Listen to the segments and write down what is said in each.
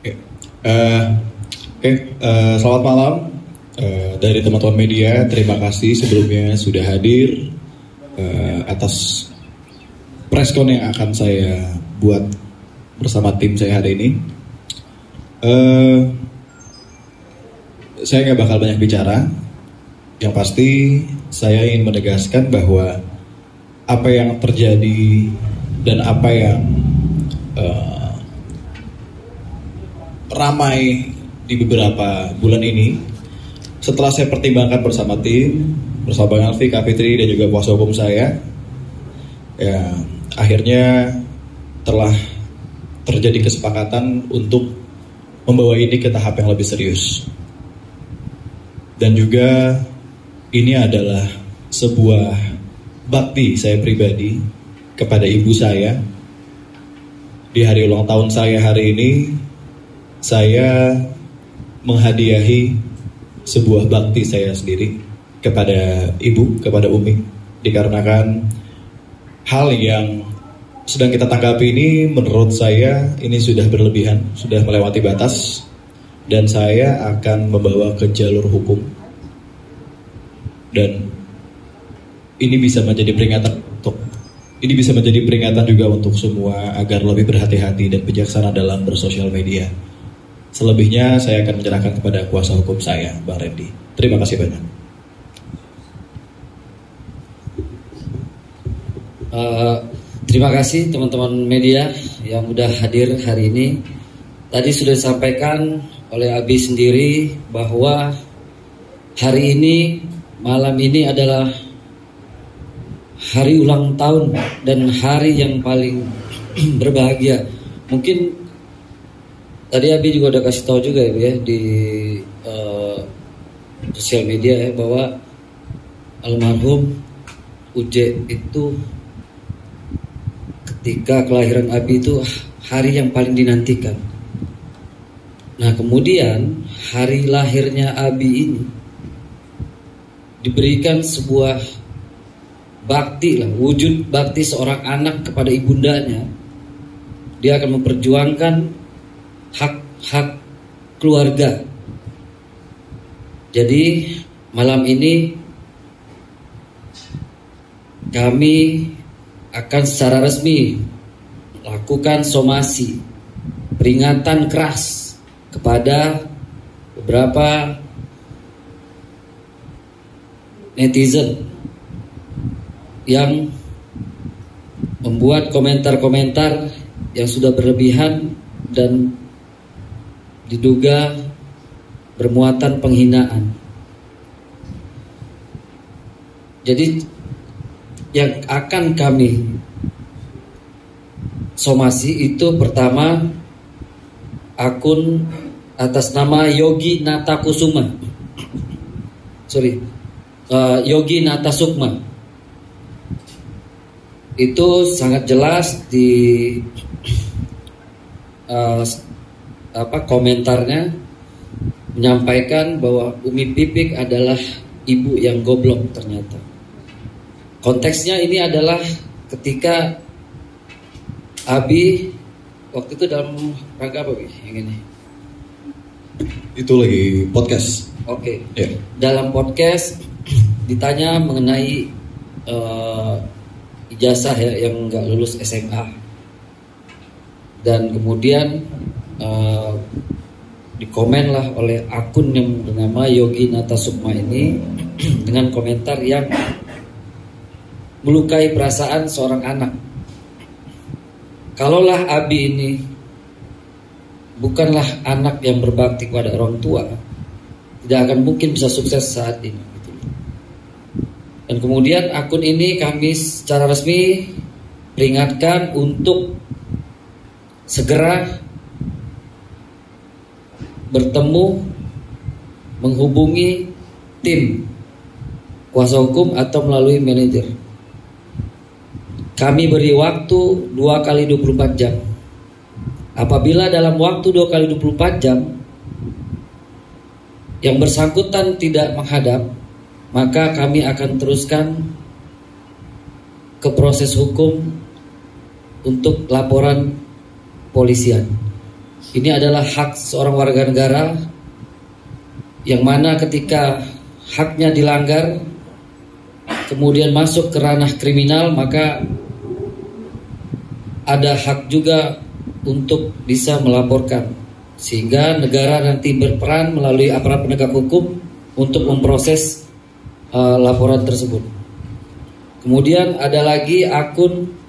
Oke, selamat malam dari teman-teman media. Terima kasih sebelumnya sudah hadir atas preskon yang akan saya buat bersama tim saya hari ini. Saya nggak bakal banyak bicara. Yang pasti saya ingin menegaskan bahwa apa yang terjadi dan apa yang ramai di beberapa bulan ini, setelah saya pertimbangkan bersama tim, bersama Bang Alfi, Kak Fitri, dan juga kuasa hukum saya, ya akhirnya telah terjadi kesepakatan untuk membawa ini ke tahap yang lebih serius. Dan juga ini adalah sebuah bakti saya pribadi kepada ibu saya. Di hari ulang tahun saya hari ini, saya menghadiahi sebuah bakti saya sendiri kepada ibu, kepada Umi, dikarenakan hal yang sedang kita tanggapi ini menurut saya ini sudah berlebihan, sudah melewati batas, dan saya akan membawa ke jalur hukum. Dan ini bisa menjadi peringatan juga untuk semua agar lebih berhati-hati dan bijaksana dalam bersosial media. Selebihnya saya akan menyerahkan kepada kuasa hukum saya, Bang Randy. Terima kasih banyak. Terima kasih teman-teman media yang sudah hadir hari ini. Tadi sudah disampaikan oleh Abi sendiri bahwa hari ini, malam ini adalah hari ulang tahun dan hari yang paling berbahagia. Mungkin tadi Abi juga udah kasih tahu juga ya di sosial media ya, bahwa almarhum Uje itu ketika kelahiran Abi itu hari yang paling dinantikan. Nah kemudian hari lahirnya Abi ini diberikan sebuah bakti lah, wujud bakti seorang anak kepada ibundanya. Dia akan memperjuangkan hak-hak keluarga. Jadi malam ini kami akan secara resmi lakukan somasi peringatan keras kepada beberapa netizen yang membuat komentar-komentar yang sudah berlebihan dan diduga bermuatan penghinaan. Jadi yang akan kami somasi itu pertama akun atas nama Yogi Natakusuma. Yogi Natasukma. Itu sangat jelas di komentarnya menyampaikan bahwa Umi Pipik adalah ibu yang goblok ternyata. Konteksnya ini adalah ketika Abi waktu itu dalam rangka apa Bi? Yang ini? Itu lagi podcast. Oke. Yeah. Dalam podcast ditanya mengenai ijazah ya yang nggak lulus SMA, dan kemudian dikomen lah oleh akun yang bernama Yogi Natasukma ini dengan komentar yang melukai perasaan seorang anak. Kalaulah Abi ini bukanlah anak yang berbakti kepada orang tua, tidak akan mungkin bisa sukses saat ini. Dan kemudian akun ini kami secara resmi peringatkan untuk segera bertemu, menghubungi tim kuasa hukum atau melalui manajer. Kami beri waktu 2 kali 24 jam. Apabila dalam waktu 2 kali 24 jam yang bersangkutan tidak menghadap, maka kami akan teruskan ke proses hukum untuk laporan polisian. Ini adalah hak seorang warga negara, yang mana ketika haknya dilanggar kemudian masuk ke ranah kriminal, maka ada hak juga untuk bisa melaporkan, sehingga negara nanti berperan melalui aparat penegak hukum untuk memproses laporan tersebut. Kemudian ada lagi akun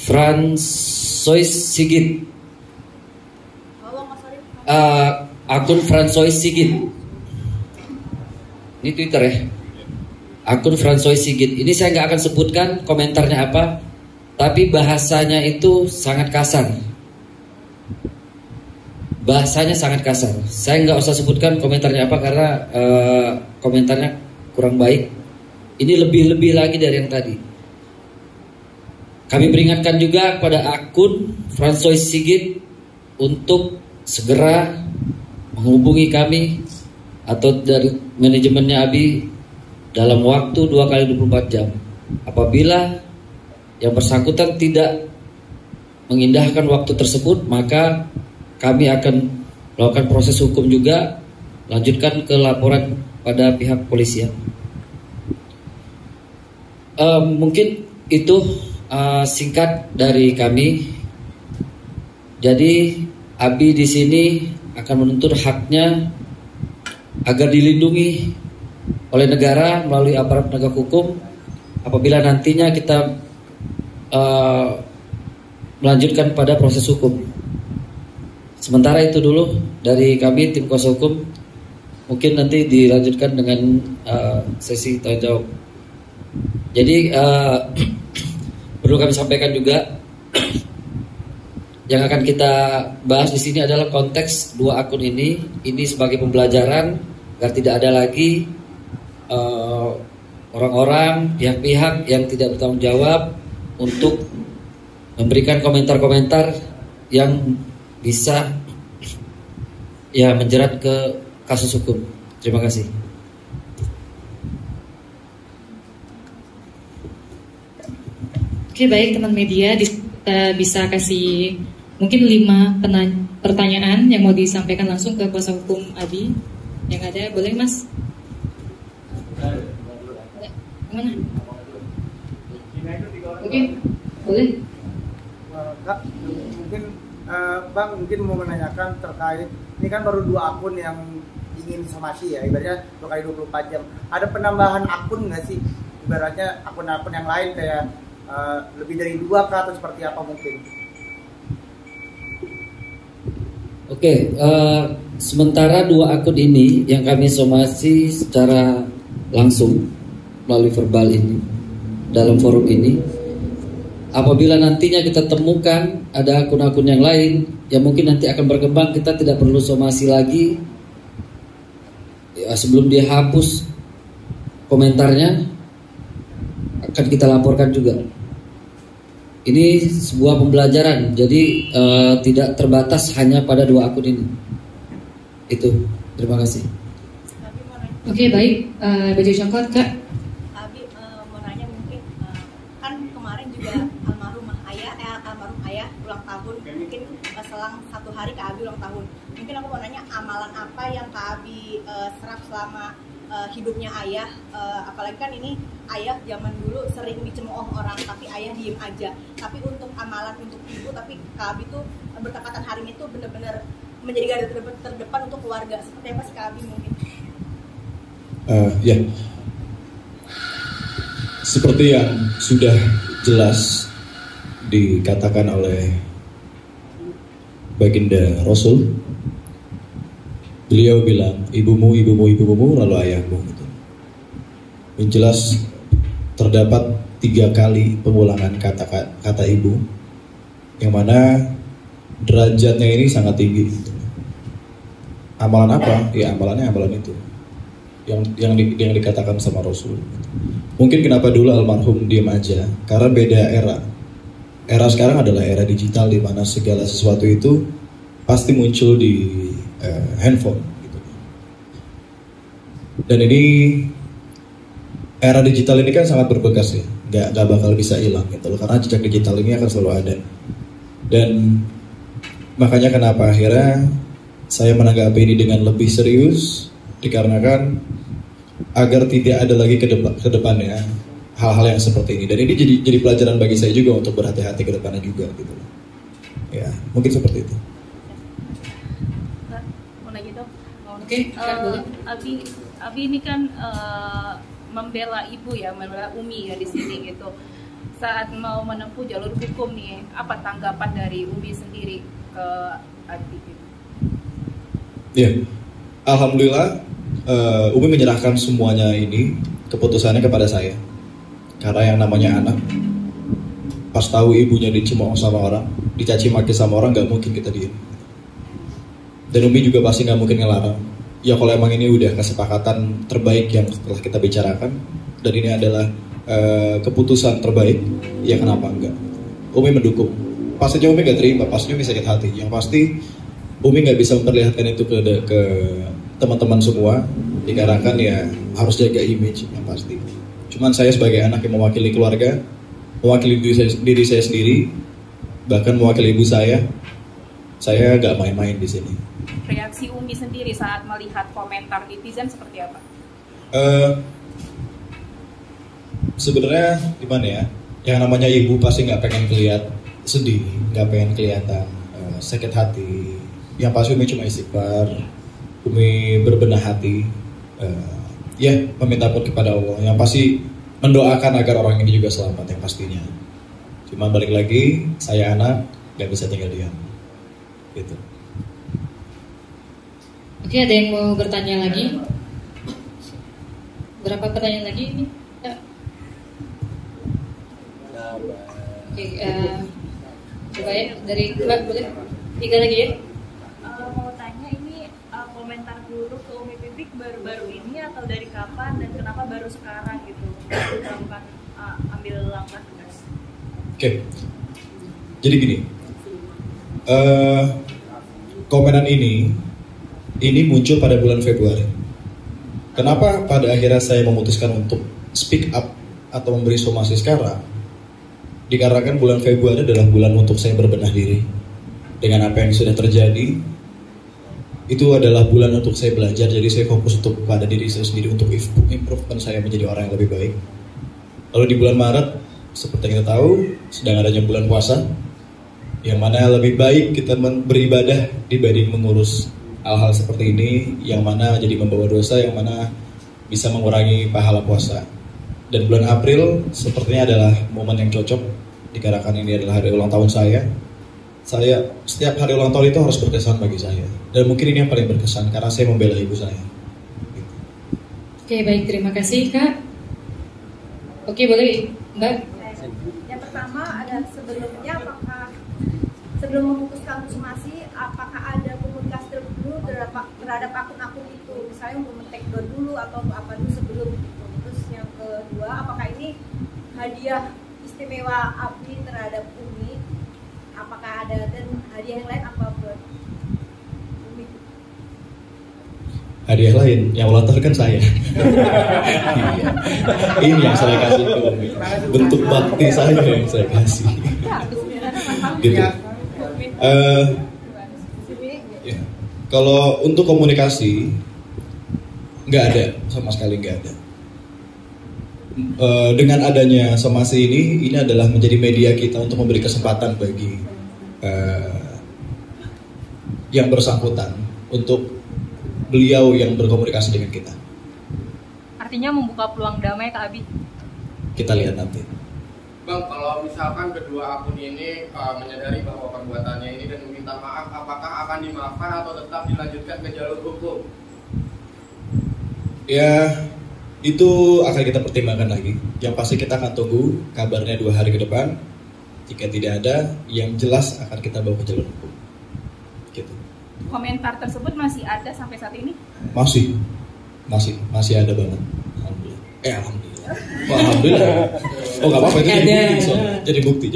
Fransois Sigit, akun Fransois Sigit, ini Twitter ya, akun Fransois Sigit. Ini saya nggak akan sebutkan komentarnya apa, tapi bahasanya itu sangat kasar. Bahasanya sangat kasar. Saya nggak usah sebutkan komentarnya apa karena komentarnya kurang baik. Ini lebih lagi dari yang tadi. Kami peringatkan juga kepada akun Fransois Sigit untuk segera menghubungi kami atau dari manajemennya ABI dalam waktu 2x24 jam. Apabila yang bersangkutan tidak mengindahkan waktu tersebut, maka kami akan melakukan proses hukum juga, lanjutkan ke laporan pada pihak polisian. Mungkin itu singkat dari kami. Jadi ABI di sini akan menuntut haknya agar dilindungi oleh negara melalui aparat penegak hukum apabila nantinya kita melanjutkan pada proses hukum. Sementara itu dulu dari kami tim kuasa hukum. Mungkin nanti dilanjutkan dengan sesi tanya jawab. Jadi perlu kami sampaikan juga yang akan kita bahas di sini adalah konteks dua akun ini sebagai pembelajaran agar tidak ada lagi orang-orang, pihak-pihak yang tidak bertanggung jawab untuk memberikan komentar-komentar yang bisa menjerat ke kasus hukum. Terima kasih. Oke, baik teman media, kita bisa kasih mungkin 5 pertanyaan yang mau disampaikan langsung ke kuasa hukum ABI. Yang ada, boleh Mas? Mana? Oke, boleh. Kak, mungkin Bang mungkin mau menanyakan terkait ini kan baru 2 akun yang ingin somasi ya, ibaratnya 2x24 jam. Ada penambahan akun nggak sih? Ibaratnya akun-akun yang lain kayak lebih dari 2 kah atau seperti apa mungkin? Oke, sementara 2 akun ini yang kami somasi secara langsung melalui verbal ini dalam forum ini. Apabila nantinya kita temukan ada akun-akun yang lain yang mungkin nanti akan berkembang, kita tidak perlu somasi lagi ya, sebelum dia hapus komentarnya akan kita laporkan juga. Ini sebuah pembelajaran, jadi tidak terbatas hanya pada 2 akun ini. Itu, terima kasih. Oke, baik, Baju Coklat, Kak. Abi mau nanya mungkin kan kemarin juga almarhum ayah ulang tahun, mungkin selang 1 hari Kak Abi ulang tahun. Mungkin aku mau nanya amalan apa yang Kak Abi serap selama hidupnya ayah, apalagi kan ini ayah zaman dulu sering dicemooh orang tapi ayah diem aja. Tapi untuk amalan untuk ibu, tapi Kak Abi tuh bertepatan hari ini tuh benar-benar menjadi garda terdepan untuk keluarga. Seperti apa sih Kak Abi mungkin? Ya, seperti yang sudah jelas dikatakan oleh baginda Rasul, beliau bilang ibumu, lalu ayahmu. Gitu. Yang jelas terdapat 3 kali pengulangan kata ibu, yang mana derajatnya ini sangat tinggi. Gitu. Amalan apa? Ya amalannya amalan itu. Yang dikatakan sama Rasul. Mungkin kenapa dulu almarhum diam aja, karena beda era. Era sekarang adalah era digital di mana segala sesuatu itu pasti muncul di handphone gitu. Dan ini era digital ini kan sangat berbekas ya, nggak bakal bisa hilang gitu loh, karena jejak digital ini akan selalu ada. Dan makanya kenapa akhirnya saya menanggapi ini dengan lebih serius, dikarenakan agar tidak ada lagi ke depannya hal-hal yang seperti ini. Dan ini jadi pelajaran bagi saya juga untuk berhati-hati ke depannya juga gitu loh. Ya, mungkin seperti itu. Mau nanya dong? Oke, boleh. Abi ini kan membela ibu ya, membela Umi ya di sini gitu. Saat mau menempuh jalur hukum nih, apa tanggapan dari Umi sendiri ke Abi gitu? Ya, alhamdulillah Umi menyerahkan semuanya ini keputusannya kepada saya. Karena yang namanya anak, pas tahu ibunya dicemooh sama orang, dicaci maki sama orang, nggak mungkin kita diem. Dan Umi juga pasti nggak mungkin ngelarang. Ya kalau emang ini udah kesepakatan terbaik yang telah kita bicarakan, dan ini adalah keputusan terbaik, ya kenapa enggak? Umi mendukung. Pastinya Umi nggak terima, pastinya Umi sakit hati. Yang pasti Umi nggak bisa memperlihatkan itu ke teman-teman semua, dikarenakan ya harus jaga image yang pasti. Cuman saya sebagai anak yang mewakili keluarga, mewakili diri saya sendiri, bahkan mewakili ibu saya nggak main-main di sini. Reaksi Umi sendiri saat melihat komentar netizen seperti apa? Sebenarnya gimana ya? Yang namanya ibu pasti nggak pengen kelihatan sedih, nggak pengen kelihatan sakit hati. Yang pasti Umi cuma istighfar, Umi berbenah hati, ya meminta ampun kepada Allah. Yang pasti mendoakan agar orang ini juga selamat yang pastinya. Cuma balik lagi, saya anak nggak bisa tinggal diam, gitu. Oke, ada yang mau bertanya lagi? Berapa pertanyaan lagi ini? Ya. Oke, coba ya dari Mbak, boleh? 3 lagi ya? Mau tanya ini komentar guru ke Umi Pipik baru-baru ini atau dari kapan dan kenapa baru sekarang gitu melakukan ambil langkah tegas? Oke, jadi gini, komenan ini muncul pada bulan Februari. Kenapa pada akhirnya saya memutuskan untuk speak up atau memberi somasi sekarang? Dikarenakan bulan Februari adalah bulan untuk saya berbenah diri dengan apa yang sudah terjadi. Itu adalah bulan untuk saya belajar, jadi saya fokus untuk pada diri saya sendiri untuk improve saya menjadi orang yang lebih baik. Lalu di bulan Maret, seperti kita tahu, sedang adanya bulan puasa, yang mana lebih baik kita beribadah dibanding mengurus hal-hal seperti ini, yang mana jadi membawa dosa, yang mana bisa mengurangi pahala puasa. Dan bulan April sepertinya adalah momen yang cocok, dikarenakan ini adalah hari ulang tahun saya. Setiap hari ulang tahun itu harus berkesan bagi saya. Dan mungkin ini yang paling berkesan karena saya membela ibu saya. Oke, baik, terima kasih Kak. Oke, boleh Mbak. Yang pertama ada sebelumnya sebelum memutuskan untuk somasi, apakah ada komunikasi dulu terhadap akun-akun itu, misalnya untuk men-take down dulu atau apa dulu sebelum itu. Terus yang kedua, apakah ini hadiah istimewa Abi terhadap Umi? Apakah ada dan hadiah yang lain apa buat Umi? Hadiah lain, yang ulang tahun kan saya. Ini yang saya kasih ke Umi. Bentuk bakti saya yang saya kasih. Gitu. Ya. Kalau untuk komunikasi nggak ada, sama sekali nggak ada. Dengan adanya somasi ini adalah menjadi media kita untuk memberi kesempatan bagi yang bersangkutan untuk beliau yang berkomunikasi dengan kita. Artinya membuka peluang damai ke Abi? Kita lihat nanti. Bang, kalau misalkan kedua akun ini menyadari bahwa perbuatannya ini dan meminta maaf, apakah akan dimaafkan atau tetap dilanjutkan ke jalur hukum? Ya, itu akan kita pertimbangkan lagi. Yang pasti kita akan tunggu kabarnya 2 hari ke depan. Jika tidak ada, yang jelas akan kita bawa ke jalur hukum. Gitu. Komentar tersebut masih ada sampai saat ini? Masih ada banget. Alhamdulillah. Alhamdulillah. Oh, alhamdulillah. Oh, nggak apa-apa, itu jadi bukti.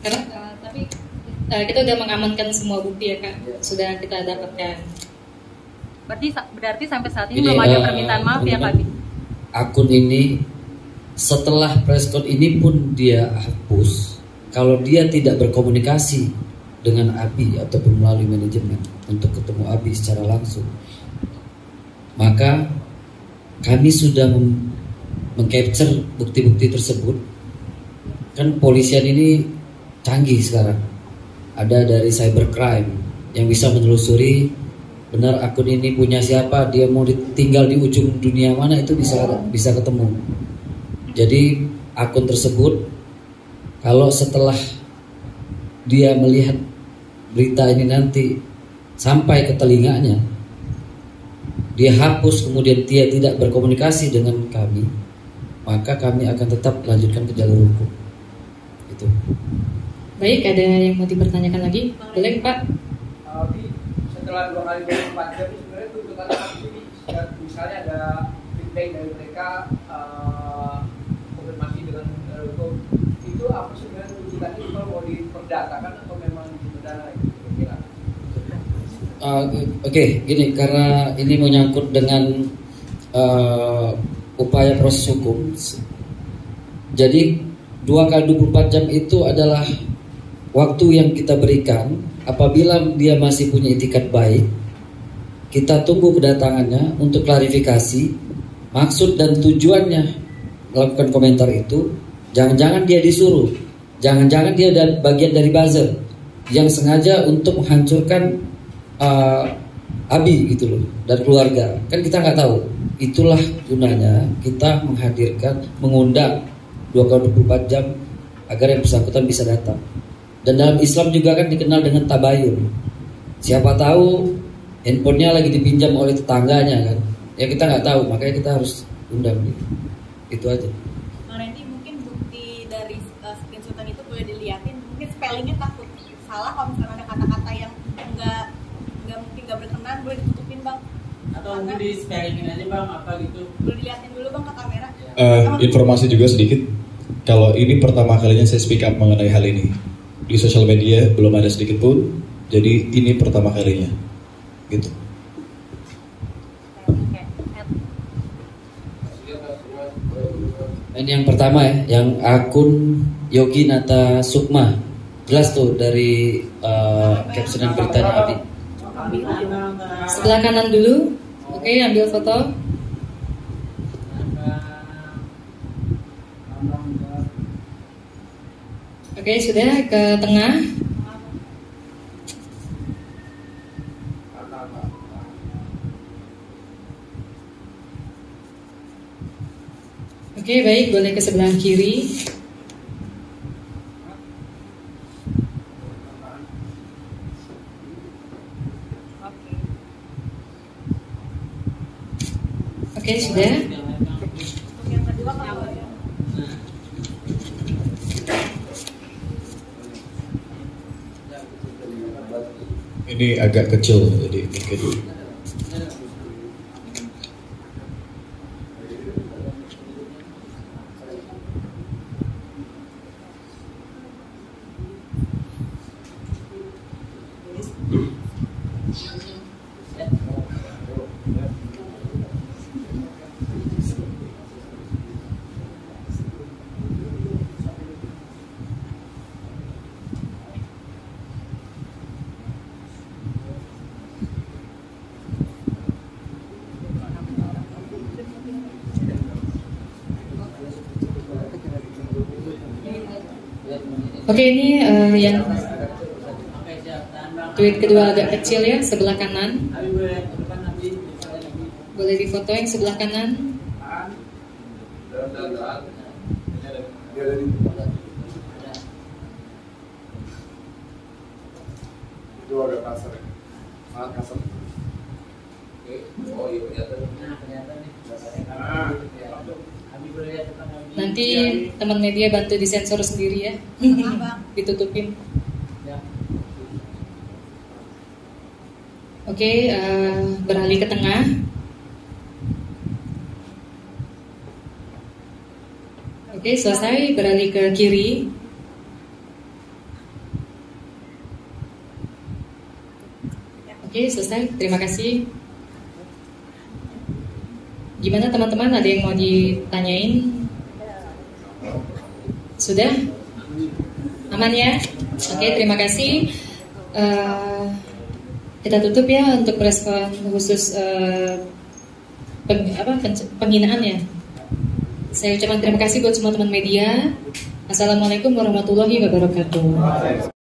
Karena tapi kita udah mengamankan semua bukti ya Kak, sudah kita dapatkan. Berarti sampai saat ini belum ada permintaan maaf ya Kak Abi? akun ini setelah preskon ini pun dia hapus kalau dia tidak berkomunikasi dengan Abi ataupun melalui manajemen untuk ketemu Abi secara langsung. Maka kami sudah mengcapture bukti-bukti tersebut. Kan polisian ini canggih sekarang. Ada dari cybercrime yang bisa menelusuri benar akun ini punya siapa, dia mau tinggal di ujung dunia mana, itu bisa ketemu. Jadi akun tersebut kalau setelah dia melihat berita ini nanti sampai ke telinganya, dia hapus kemudian dia tidak berkomunikasi dengan kami, maka kami akan tetap lanjutkan ke jalur hukum. Itu. Baik, ada yang mau dipertanyakan lagi? Boleh Pak? Setelah 2 kali 24 jam sebenarnya tuntutan ini misalnya ada feedback dari mereka konfirmasi dengan hukum, itu apa sebenarnya tuntutannya kalau mau diperdatakan atau memang diperdana itu kira-kira? Oke, gini, karena ini menyangkut dengan upaya proses hukum. Jadi 2 kali 24 jam itu adalah waktu yang kita berikan. Apabila dia masih punya itikat baik, kita tunggu kedatangannya untuk klarifikasi maksud dan tujuannya melakukan komentar itu. Jangan-jangan dia disuruh, jangan-jangan dia bagian dari buzzer yang sengaja untuk menghancurkan Abi gitu loh, dan keluarga. Kan kita nggak tahu. Itulah gunanya kita menghadirkan, mengundang 2 kali 24 jam agar yang bersangkutan bisa datang. Dan dalam Islam juga kan dikenal dengan tabayun. Siapa tahu handphonenya lagi dipinjam oleh tetangganya kan, ya kita nggak tahu, makanya kita harus undang gitu. Itu aja. Bang Randy, mungkin bukti dari screenshotan itu boleh dilihatin, mungkin spellingnya takut salah kalau misalnya ada kata-kata yang mungkin nggak berkenan, boleh ditutupin Bang, Atau mungkin di spellingin aja Bang apa gitu. boleh dilihatin dulu Bang ke kamera. Informasi juga sedikit, kalau ini pertama kalinya saya speak up mengenai hal ini. Di sosial media belum ada sedikit pun, jadi ini pertama kalinya gitu. Ini yang pertama ya, yang akun Yogi Nata Sukma, jelas tuh dari caption beritanya Abi. Sebelah kanan dulu. Oke, ambil foto. Oke, sudah ke tengah. Oke, baik, boleh ke sebelah kiri. Oke, sudah. Untuk yang kedua kalau Ini agak kecil, jadi mungkin. Oke, ini yang tweet kedua agak kecil ya, sebelah kanan. Boleh difoto yang sebelah kanan. Itu agak kasar ya. Sangat kasar. Oh iya kelihatan. Nanti teman media bantu disensor sendiri ya. Ditutupin. Oke, beralih ke tengah. Oke, selesai. Beralih ke kiri. Oke, selesai. Terima kasih. Gimana teman-teman, ada yang mau ditanyain? Sudah? Aman ya? Oke, terima kasih. Kita tutup ya untuk respon khusus penghinaan ya. Saya ucapkan terima kasih buat semua teman media. Assalamualaikum warahmatullahi wabarakatuh.